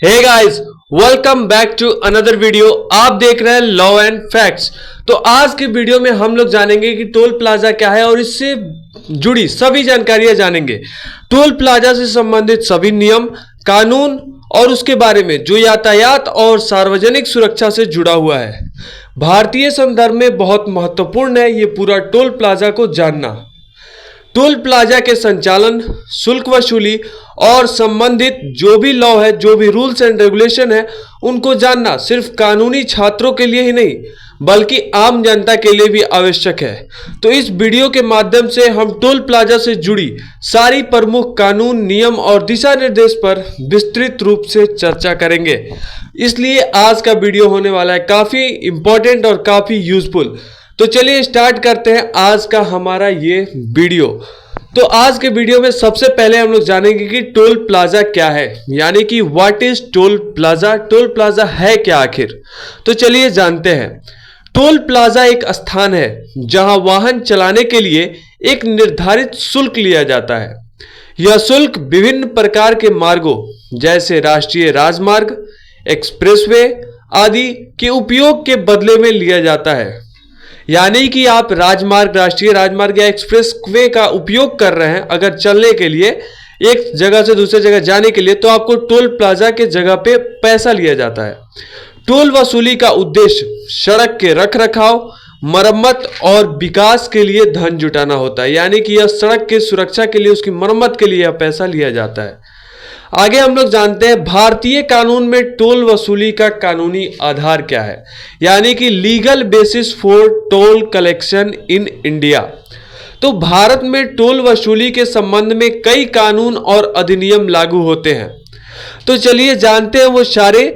Hey guys, welcome back to another video. आप देख रहे हैं लॉ एंड फैक्ट्स। तो आज के वीडियो में हम लोग जानेंगे कि टोल प्लाजा क्या है और इससे जुड़ी सभी जानकारियां जानेंगे। टोल प्लाजा से संबंधित सभी नियम, कानून और उसके बारे में जो यातायात और सार्वजनिक सुरक्षा से जुड़ा हुआ है। भारतीय संदर्भ में बहुत महत्वपूर्ण है ये पूरा टोल प्लाजा को जानना। टोल प्लाजा के संचालन, शुल्क वसूली और संबंधित जो भी लॉ है, जो भी रूल्स एंड रेगुलेशन है, उनको जानना सिर्फ कानूनी छात्रों के लिए ही नहीं बल्कि आम जनता के लिए भी आवश्यक है। तो इस वीडियो के माध्यम से हम टोल प्लाजा से जुड़ी सारी प्रमुख कानून, नियम और दिशा निर्देश पर विस्तृत रूप से चर्चा करेंगे। इसलिए आज का वीडियो होने वाला है काफी इंपॉर्टेंट और काफी यूजफुल। तो चलिए स्टार्ट करते हैं आज का हमारा ये वीडियो। तो आज के वीडियो में सबसे पहले हम लोग जानेंगे कि टोल प्लाजा क्या है, यानी कि what is toll plaza. Toll plaza है क्या आखिर, तो चलिए जानते हैं। टोल प्लाजा एक स्थान है जहां वाहन चलाने के लिए एक निर्धारित शुल्क लिया जाता है। यह शुल्क विभिन्न प्रकार के मार्गों जैसे राष्ट्रीय राजमार्ग, एक्सप्रेसवे आदि के उपयोग के बदले में लिया जाता है। यानी कि आप राजमार्ग, राष्ट्रीय राजमार्ग या एक्सप्रेस वे का उपयोग कर रहे हैं अगर चलने के लिए, एक जगह से दूसरे जगह जाने के लिए, तो आपको टोल प्लाजा के जगह पे पैसा लिया जाता है। टोल वसूली का उद्देश्य सड़क के रखरखाव, मरम्मत और विकास के लिए धन जुटाना होता है। यानी कि यह सड़क की सुरक्षा के लिए, उसकी मरम्मत के लिए यह पैसा लिया जाता है। आगे हम लोग जानते हैं भारतीय कानून में टोल वसूली का कानूनी आधार क्या है, यानी कि legal basis for toll collection in India. तो भारत में टोल वसूली के संबंध में कई कानून और अधिनियम लागू होते हैं। तो चलिए जानते हैं वो सारे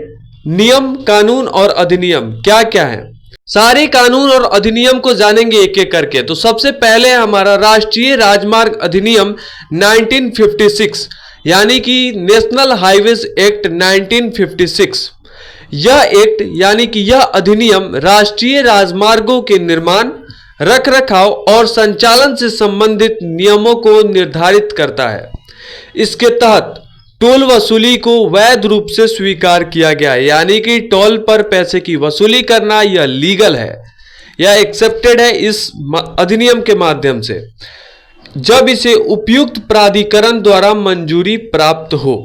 नियम, कानून और अधिनियम क्या क्या हैं। सारे कानून और अधिनियम को जानेंगे एक एक करके। तो सबसे पहले हमारा राष्ट्रीय राजमार्ग अधिनियम 1956, यानी कि नेशनल हाईवेज एक्ट 1956। यह एक्ट यानी कि यह अधिनियम राष्ट्रीय राजमार्गों के निर्माण, रखरखाव और संचालन से संबंधित नियमों को निर्धारित करता है। इसके तहत टोल वसूली को वैध रूप से स्वीकार किया गया है, यानी कि टोल पर पैसे की वसूली करना यह लीगल है, यह एक्सेप्टेड है इस अधिनियम के माध्यम से, जब इसे उपयुक्त प्राधिकरण द्वारा मंजूरी प्राप्त हो।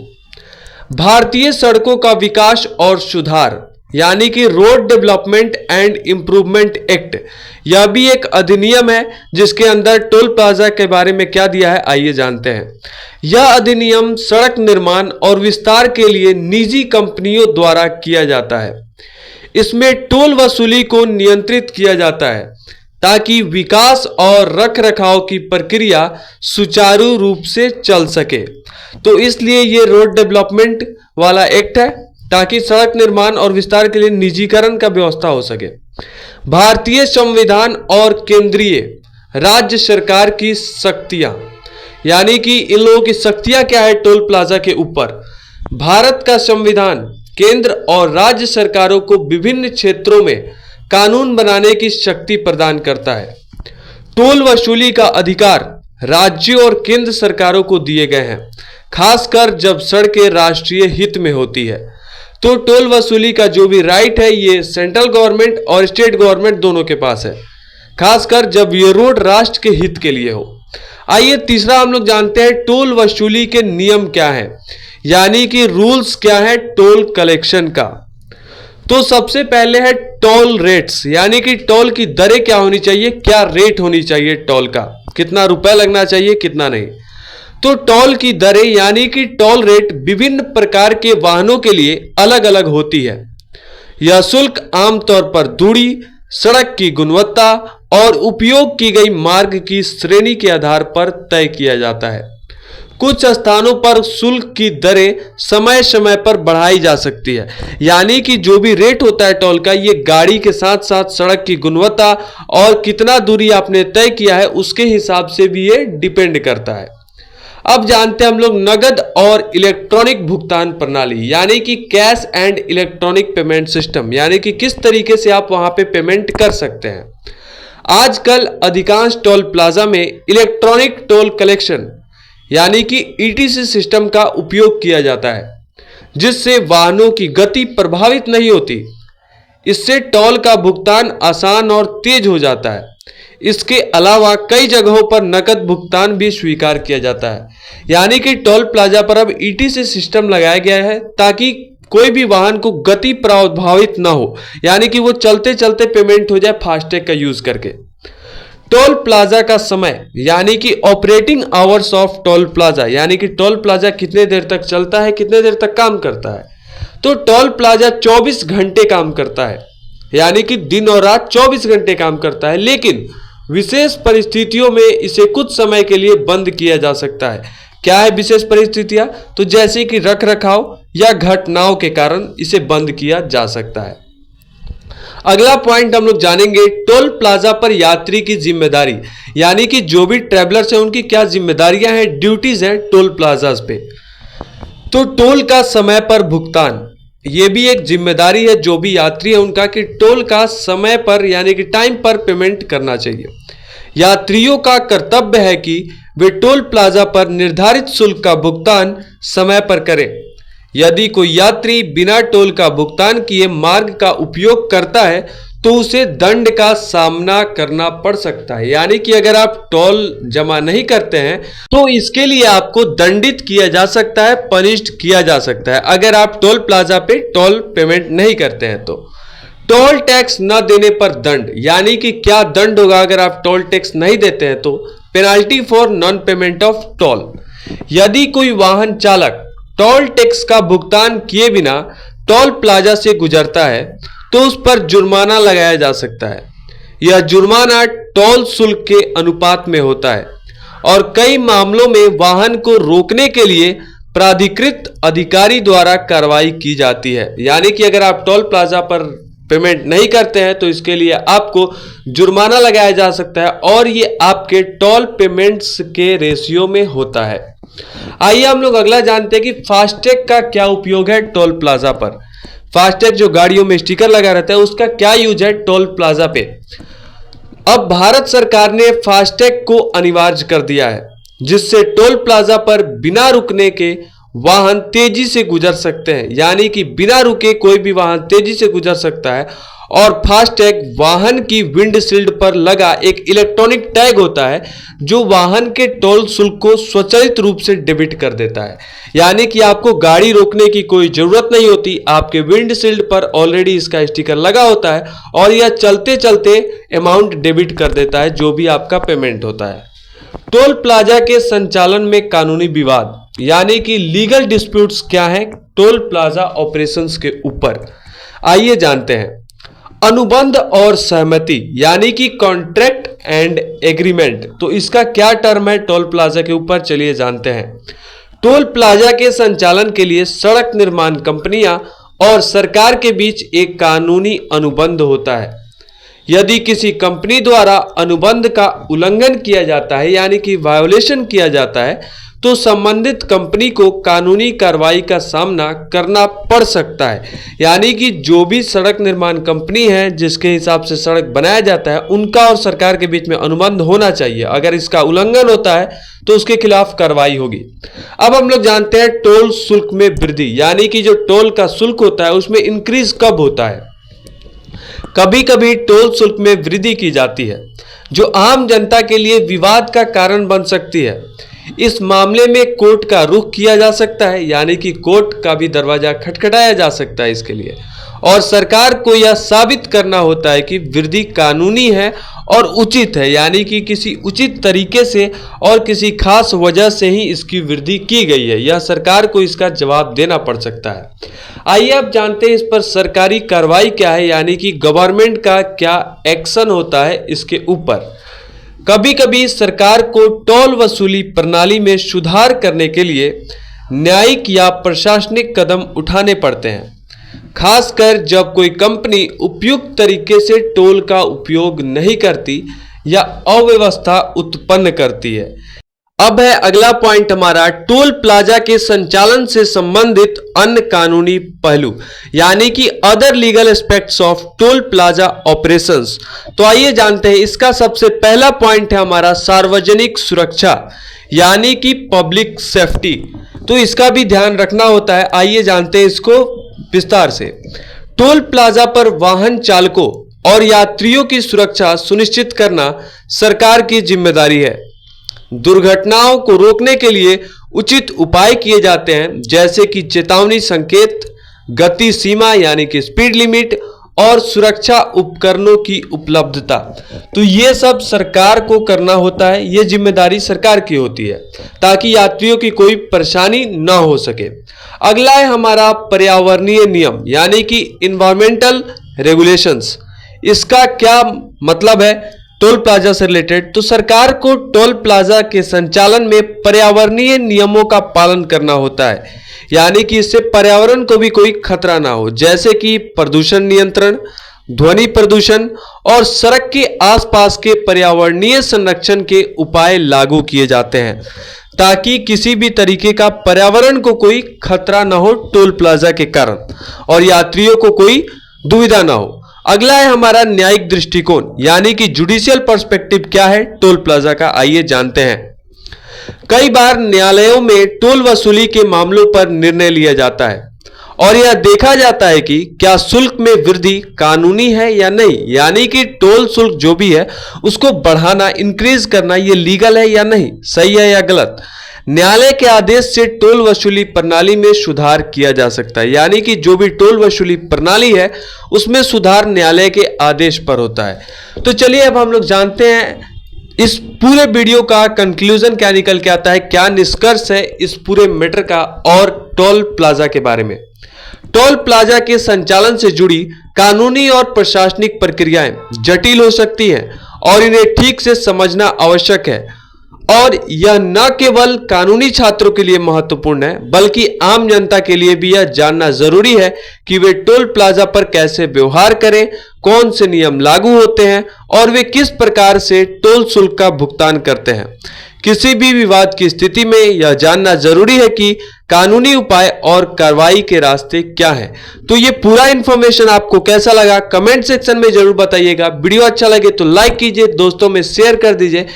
भारतीय सड़कों का विकास और सुधार यानी कि road development and improvement act, यह भी एक अधिनियम है जिसके अंदर टोल प्लाजा के बारे में क्या दिया है आइए जानते हैं। यह अधिनियम सड़क निर्माण और विस्तार के लिए निजी कंपनियों द्वारा किया जाता है। इसमें टोल वसूली को नियंत्रित किया जाता है ताकि विकास और रखरखाव की प्रक्रिया सुचारू रूप से चल सके। तो इसलिए ये रोड डेवलपमेंट वाला एक्ट है ताकि सड़क निर्माण और विस्तार के लिए निजीकरण का व्यवस्था हो सके। भारतीय संविधान और केंद्रीय राज्य सरकार की शक्तियां, यानी कि इन लोगों की शक्तियां क्या है टोल प्लाजा के ऊपर। भारत का संविधान केंद्र और राज्य सरकारों को विभिन्न क्षेत्रों में कानून बनाने की शक्ति प्रदान करता है। टोल वसूली का अधिकार राज्यों और केंद्र सरकारों को दिए गए हैं, खासकर जब सड़कें राष्ट्रीय हित में होती है। तो टोल वसूली का जो भी राइट है ये सेंट्रल गवर्नमेंट और स्टेट गवर्नमेंट दोनों के पास है, खासकर जब ये रोड राष्ट्र के हित के लिए हो। आइए तीसरा हम लोग जानते हैं टोल वसूली के नियम क्या है, यानी कि रूल्स क्या है टोल कलेक्शन का। तो सबसे पहले है टोल रेट्स, यानी कि टोल की दरें क्या होनी चाहिए, क्या रेट होनी चाहिए टोल का, कितना रुपए लगना चाहिए, कितना नहीं। तो टोल की दरें यानी कि टोल रेट विभिन्न प्रकार के वाहनों के लिए अलग अलग होती है। यह शुल्क आमतौर पर दूरी, सड़क की गुणवत्ता और उपयोग की गई मार्ग की श्रेणी के आधार पर तय किया जाता है। कुछ स्थानों पर शुल्क की दरें समय समय पर बढ़ाई जा सकती है, यानी कि जो भी रेट होता है टोल का ये गाड़ी के साथ साथ सड़क की गुणवत्ता और कितना दूरी आपने तय किया है उसके हिसाब से भी ये डिपेंड करता है। अब जानते हैं हम लोग नगद और इलेक्ट्रॉनिक भुगतान प्रणाली, यानी कि cash and electronic payment system, यानी कि किस तरीके से आप वहां पे पेमेंट कर सकते हैं। आजकल अधिकांश टोल प्लाजा में इलेक्ट्रॉनिक टोल कलेक्शन यानी कि ईटीसी सिस्टम का उपयोग किया जाता है, जिससे वाहनों की गति प्रभावित नहीं होती। इससे टोल का भुगतान आसान और तेज हो जाता है। इसके अलावा कई जगहों पर नकद भुगतान भी स्वीकार किया जाता है। यानी कि टोल प्लाजा पर अब ईटीसी सिस्टम लगाया गया है ताकि कोई भी वाहन को गति प्रभावित ना हो, यानी कि वो चलते चलते पेमेंट हो जाए फास्टैग का यूज करके। टोल प्लाजा का समय यानी कि operating hours of toll plaza, यानी कि टोल प्लाजा कितने देर तक चलता है, कितने देर तक काम करता है। तो टोल प्लाजा 24 घंटे काम करता है, यानी कि दिन और रात 24 घंटे काम करता है, लेकिन विशेष परिस्थितियों में इसे कुछ समय के लिए बंद किया जा सकता है। क्या है विशेष परिस्थितियां? तो जैसे कि रख रखाव या घटनाओं के कारण इसे बंद किया जा सकता है। अगला पॉइंट हम लोग जानेंगे टोल प्लाजा पर यात्री की जिम्मेदारी, यानी कि जो भी ट्रैवलर्स हैं उनकी क्या जिम्मेदारियां हैं, ड्यूटीज हैं टोल प्लाजाज पे। तो टोल का समय पर भुगतान, ये भी एक जिम्मेदारी है जो भी यात्री है उनका, कि टोल का समय पर यानी कि टाइम पर पेमेंट करना चाहिए। यात्रियों का कर्तव्य है कि वे टोल प्लाजा पर निर्धारित शुल्क का भुगतान समय पर करें। यदि कोई यात्री बिना टोल का भुगतान किए मार्ग का उपयोग करता है तो उसे दंड का सामना करना पड़ सकता है। यानी कि अगर आप टोल जमा नहीं करते हैं तो इसके लिए आपको दंडित किया जा सकता है, पनिश्ड किया जा सकता है, अगर आप टोल प्लाजा पे टोल पेमेंट नहीं करते हैं तो। टोल टैक्स न देने पर दंड, यानी कि क्या दंड होगा अगर आप टोल टैक्स नहीं देते हैं तो। Penalty for non payment of toll, यदि कोई वाहन चालक टोल टैक्स का भुगतान किए बिना टोल प्लाजा से गुजरता है तो उस पर जुर्माना लगाया जा सकता है। यह जुर्माना टोल शुल्क के अनुपात में होता है और कई मामलों में वाहन को रोकने के लिए प्राधिकृत अधिकारी द्वारा कार्रवाई की जाती है। यानी कि अगर आप टोल प्लाजा पर पेमेंट नहीं करते हैं तो इसके लिए आपको जुर्माना लगाया जा सकता है और ये आपके टोल पेमेंट्स के रेशियो में होता है। आइए हम लोग अगला जानते हैं कि फास्टैग का क्या उपयोग है टोल प्लाजा पर। फास्टैग जो गाड़ियों में स्टिकर लगा रहता है उसका क्या यूज है टोल प्लाजा पे। अब भारत सरकार ने फास्टैग को अनिवार्य कर दिया है, जिससे टोल प्लाजा पर बिना रुकने के वाहन तेजी से गुजर सकते हैं। यानी कि बिना रुके कोई भी वाहन तेजी से गुजर सकता है। और फास्टैग वाहन की विंडशील्ड पर लगा एक इलेक्ट्रॉनिक टैग होता है जो वाहन के टोल शुल्क को स्वचालित रूप से डेबिट कर देता है। यानी कि आपको गाड़ी रोकने की कोई जरूरत नहीं होती, आपके विंडशील्ड पर ऑलरेडी इसका स्टिकर लगा होता है और यह चलते चलते अमाउंट डेबिट कर देता है जो भी आपका पेमेंट होता है। टोल प्लाजा के संचालन में कानूनी विवाद, यानी कि लीगल डिस्प्यूट्स क्या है टोल प्लाजा ऑपरेशंस के ऊपर, आइए जानते हैं। अनुबंध और सहमति, यानी कि कॉन्ट्रैक्ट एंड एग्रीमेंट, तो इसका क्या टर्म है टोल प्लाजा के ऊपर, चलिए जानते हैं। टोल प्लाजा के संचालन के लिए सड़क निर्माण कंपनियां और सरकार के बीच एक कानूनी अनुबंध होता है। यदि किसी कंपनी द्वारा अनुबंध का उल्लंघन किया जाता है, यानी कि वायोलेशन किया जाता है, तो संबंधित कंपनी को कानूनी कार्रवाई का सामना करना पड़ सकता है। यानी कि जो भी सड़क निर्माण कंपनी है जिसके हिसाब से सड़क बनाया जाता है उनका और सरकार के बीच में अनुबंध होना चाहिए। अगर इसका उल्लंघन होता है तो उसके खिलाफ कार्रवाई होगी। अब हम लोग जानते हैं टोल शुल्क में वृद्धि, यानी कि जो टोल का शुल्क होता है उसमें इंक्रीज कब होता है। कभी कभी टोल शुल्क में वृद्धि की जाती है जो आम जनता के लिए विवाद का कारण बन सकती है। इस मामले में कोर्ट का रुख किया जा सकता है, यानी कि कोर्ट का भी दरवाजा खटखटाया जा सकता है इसके लिए, और सरकार को यह साबित करना होता है कि वृद्धि कानूनी है और उचित है, यानी कि किसी उचित तरीके से और किसी खास वजह से ही इसकी वृद्धि की गई है। यह सरकार को इसका जवाब देना पड़ सकता है। आइए अब जानते हैं इस पर सरकारी कार्रवाई क्या है, यानी कि गवर्नमेंट का क्या एक्शन होता है इसके ऊपर। कभी कभी सरकार को टोल वसूली प्रणाली में सुधार करने के लिए न्यायिक या प्रशासनिक कदम उठाने पड़ते हैं, खासकर जब कोई कंपनी उपयुक्त तरीके से टोल का उपयोग नहीं करती या अव्यवस्था उत्पन्न करती है। अब है अगला पॉइंट हमारा टोल प्लाजा के संचालन से संबंधित अन्य कानूनी पहलू, यानी कि other legal aspects of toll plaza operations. तो आइए जानते हैं। इसका सबसे पहला पॉइंट है हमारा सार्वजनिक सुरक्षा, यानी कि पब्लिक सेफ्टी। तो इसका भी ध्यान रखना होता है। आइए जानते हैं इसको विस्तार से। टोल प्लाजा पर वाहन चालकों और यात्रियों की सुरक्षा सुनिश्चित करना सरकार की जिम्मेदारी है। दुर्घटनाओं को रोकने के लिए उचित उपाय किए जाते हैं, जैसे कि चेतावनी संकेत, गति सीमा यानी कि स्पीड लिमिट और सुरक्षा उपकरणों की उपलब्धता। तो ये सब सरकार को करना होता है, ये जिम्मेदारी सरकार की होती है ताकि यात्रियों की कोई परेशानी ना हो सके। अगला है हमारा पर्यावरणीय नियम यानी कि इन्वायरमेंटल रेगुलेशंस। इसका क्या मतलब है टोल प्लाजा से रिलेटेड? तो सरकार को टोल प्लाजा के संचालन में पर्यावरणीय नियमों का पालन करना होता है, यानी कि इससे पर्यावरण को भी कोई खतरा ना हो, जैसे कि प्रदूषण नियंत्रण, ध्वनि प्रदूषण और सड़क के आसपास के पर्यावरणीय संरक्षण के उपाय लागू किए जाते हैं ताकि किसी भी तरीके का पर्यावरण को कोई खतरा ना हो टोल प्लाजा के कारण और यात्रियों को कोई दुविधा ना हो। अगला है हमारा न्यायिक दृष्टिकोण यानी कि जुडिशियल पर्सपेक्टिव क्या है टोल प्लाजा का, आइए जानते हैं। कई बार न्यायालयों में टोल वसूली के मामलों पर निर्णय लिया जाता है और यह देखा जाता है कि क्या शुल्क में वृद्धि कानूनी है या नहीं, यानी कि टोल शुल्क जो भी है उसको बढ़ाना, इंक्रीज करना, ये लीगल है या नहीं, सही है या गलत। न्यायालय के आदेश से टोल वसूली प्रणाली में सुधार किया जा सकता है, यानी कि जो भी टोल वसूली प्रणाली है उसमें सुधार न्यायालय के आदेश पर होता है। तो चलिए अब हम लोग जानते हैं इस पूरे वीडियो का कंक्लूजन क्या निकल के आता है, क्या निष्कर्ष है इस पूरे मैटर का और टोल प्लाजा के बारे में। टोल प्लाजा के संचालन से जुड़ी कानूनी और प्रशासनिक प्रक्रियाएं जटिल हो सकती हैं और इन्हें ठीक से समझना आवश्यक है। और यह न केवल कानूनी छात्रों के लिए महत्वपूर्ण है बल्कि आम जनता के लिए भी यह जानना जरूरी है कि वे टोल प्लाजा पर कैसे व्यवहार करें, कौन से नियम लागू होते हैं और वे किस प्रकार से टोल शुल्क का भुगतान करते हैं। किसी भी विवाद की स्थिति में यह जानना जरूरी है कि कानूनी उपाय और कार्रवाई के रास्ते क्या हैं। तो ये पूरा इंफॉर्मेशन आपको कैसा लगा कमेंट सेक्शन में जरूर बताइएगा। वीडियो अच्छा लगे तो लाइक कीजिए, दोस्तों में शेयर कर दीजिए,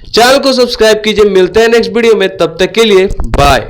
चैनल को सब्सक्राइब कीजिए। मिलते हैं नेक्स्ट वीडियो में, तब तक के लिए बाय।